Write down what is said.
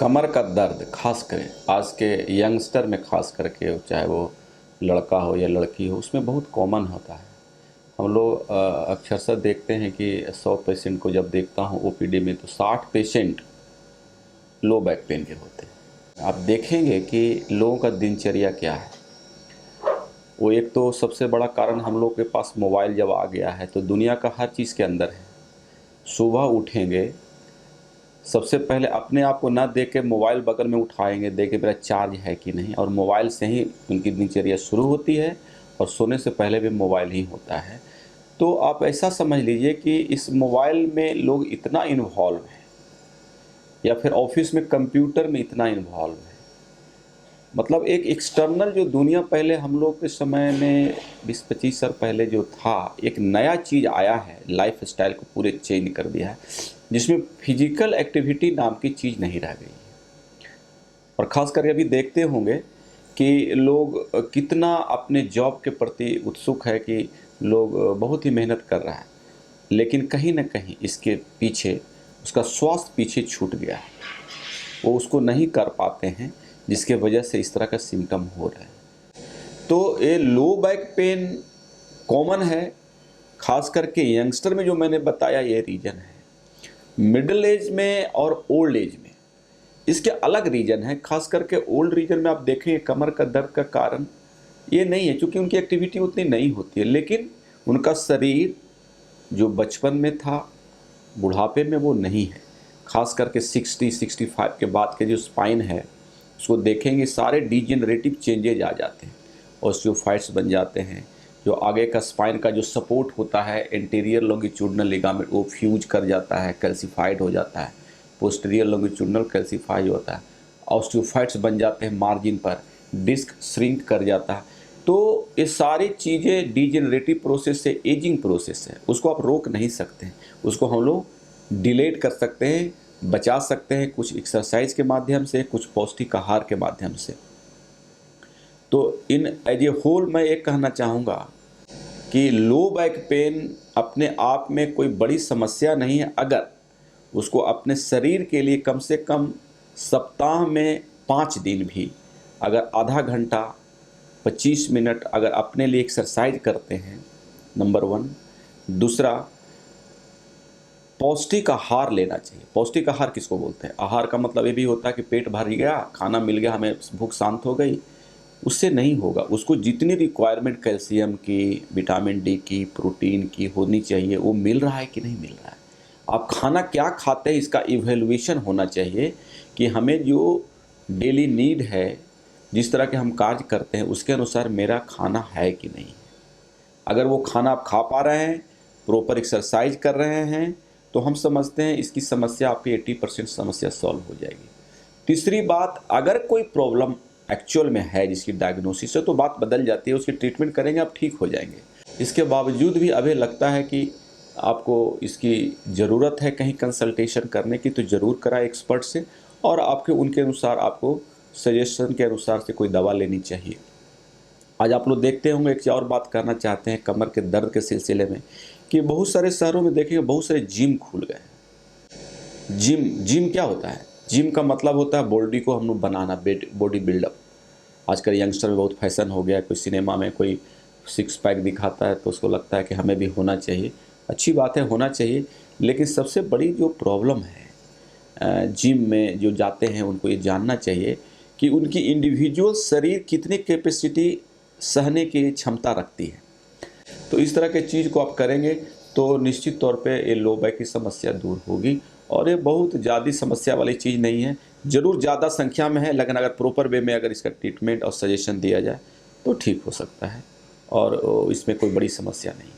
कमर का दर्द खास करें आज के यंगस्टर में, खास करके चाहे वो लड़का हो या लड़की हो, उसमें बहुत कॉमन होता है। हम लोग अक्सर देखते हैं कि 100 पेशेंट को जब देखता हूँ ओपीडी में, तो 60 पेशेंट लो बैक पेन के होते हैं। आप देखेंगे कि लोगों का दिनचर्या क्या है। वो एक तो सबसे बड़ा कारण, हम लोग के पास मोबाइल जब आ गया है तो दुनिया का हर चीज़ के अंदर है। सुबह उठेंगे, सबसे पहले अपने आप को ना देख के मोबाइल बगल में उठाएंगे, देखे मेरा चार्ज है कि नहीं, और मोबाइल से ही उनकी दिनचर्या शुरू होती है और सोने से पहले भी मोबाइल ही होता है। तो आप ऐसा समझ लीजिए कि इस मोबाइल में लोग इतना इन्वॉल्व हैं, या फिर ऑफिस में कंप्यूटर में इतना इन्वॉल्व है। मतलब एक एक्सटर्नल जो दुनिया पहले हम लोग के समय में 20-25 साल पहले जो था, एक नया चीज़ आया है, लाइफ स्टाइल को पूरे चेंज कर दिया है, जिसमें फिजिकल एक्टिविटी नाम की चीज़ नहीं रह गई। और ख़ास करके अभी देखते होंगे कि लोग कितना अपने जॉब के प्रति उत्सुक है, कि लोग बहुत ही मेहनत कर रहा है, लेकिन कहीं ना कहीं इसके पीछे उसका स्वास्थ्य पीछे छूट गया है। वो उसको नहीं कर पाते हैं, जिसके वजह से इस तरह का सिम्टम हो रहा है। तो ये लो बैक पेन कॉमन है, ख़ास करके यंगस्टर में। जो मैंने बताया ये रीज़न है। मिडिल एज में और ओल्ड एज में इसके अलग रीज़न है। खास करके ओल्ड रीजन में आप देखें, कमर का दर्द का कारण ये नहीं है, क्योंकि उनकी एक्टिविटी उतनी नहीं होती है, लेकिन उनका शरीर जो बचपन में था, बुढ़ापे में वो नहीं है। खास करके 60-65 के बाद के जो स्पाइन है, उसको देखेंगे सारे डिजेनरेटिव चेंजेज आ जाते हैं, ऑस्टियोफाइट्स बन जाते हैं। जो आगे का स्पाइन का जो सपोर्ट होता है, एंटीरियर लॉन्गिट्यूडिनल लिगामेंट, वो फ्यूज कर जाता है, कैल्सिफाइड हो जाता है। पोस्टीरियर लॉन्गिट्यूडिनल कैल्सिफाइड होता है, ऑस्टियोफाइट्स बन जाते हैं मार्जिन पर, डिस्क श्रिंक कर जाता है। तो ये सारी चीज़ें डिजेनरेटिव प्रोसेस से, एजिंग प्रोसेस है, उसको आप रोक नहीं सकते हैं। उसको हम लोग डिलेट कर सकते हैं, बचा सकते हैं, कुछ एक्सरसाइज के माध्यम से, कुछ पौष्टिक आहार के माध्यम से। तो इन एज ए होल मैं एक कहना चाहूँगा कि लो बैक पेन अपने आप में कोई बड़ी समस्या नहीं है, अगर उसको अपने शरीर के लिए कम से कम सप्ताह में 5 दिन भी अगर आधा घंटा 25 मिनट अगर अपने लिए एक्सरसाइज करते हैं, नंबर 1। दूसरा, पौष्टिक आहार लेना चाहिए। पौष्टिक आहार किसको बोलते हैं? आहार का मतलब ये भी होता है कि पेट भर गया, खाना मिल गया, हमें भूख शांत हो गई, उससे नहीं होगा। उसको जितनी रिक्वायरमेंट कैल्शियम की, विटामिन डी की, प्रोटीन की होनी चाहिए, वो मिल रहा है कि नहीं मिल रहा है। आप खाना क्या खाते हैं, इसका इवैल्यूएशन होना चाहिए कि हमें जो डेली नीड है, जिस तरह के हम कार्य करते हैं, उसके अनुसार मेरा खाना है कि नहीं। अगर वो खाना आप खा पा रहे हैं, प्रॉपर एक्सरसाइज कर रहे हैं, तो हम समझते हैं इसकी समस्या, आपकी 80% समस्या सॉल्व हो जाएगी। तीसरी बात, अगर कोई प्रॉब्लम एक्चुअल में है जिसकी डायग्नोसिस है, तो बात बदल जाती है, उसकी ट्रीटमेंट करेंगे, आप ठीक हो जाएंगे। इसके बावजूद भी अभी लगता है कि आपको इसकी ज़रूरत है कहीं कंसल्टेशन करने की, तो ज़रूर कराएं एक्सपर्ट से, और आपके उनके अनुसार, आपको सजेशन के अनुसार से कोई दवा लेनी चाहिए। आज आप लोग देखते होंगे, एक और बात करना चाहते हैं कमर के दर्द के सिलसिले में, कि बहुत सारे शहरों में देखेंगे बहुत सारे जिम खुल गए हैं। जिम क्या होता है? जिम का मतलब होता है बॉडी को हम लोग बनाना, बॉडी बिल्डअप। आजकल यंगस्टर में बहुत फैशन हो गया, कोई सिनेमा में कोई 6 पैक दिखाता है तो उसको लगता है कि हमें भी होना चाहिए। अच्छी बात है, होना चाहिए, लेकिन सबसे बड़ी जो प्रॉब्लम है, जिम में जो जाते हैं उनको ये जानना चाहिए कि उनकी इंडिविजुअल शरीर कितनी कैपेसिटी सहने की क्षमता रखती है। तो इस तरह के चीज़ को आप करेंगे तो निश्चित तौर पे ये लो बैक की समस्या दूर होगी, और ये बहुत ज़्यादा समस्या वाली चीज़ नहीं है। ज़रूर ज़्यादा संख्या में है, लेकिन अगर प्रॉपर वे में अगर इसका ट्रीटमेंट और सजेशन दिया जाए तो ठीक हो सकता है, और इसमें कोई बड़ी समस्या नहीं है।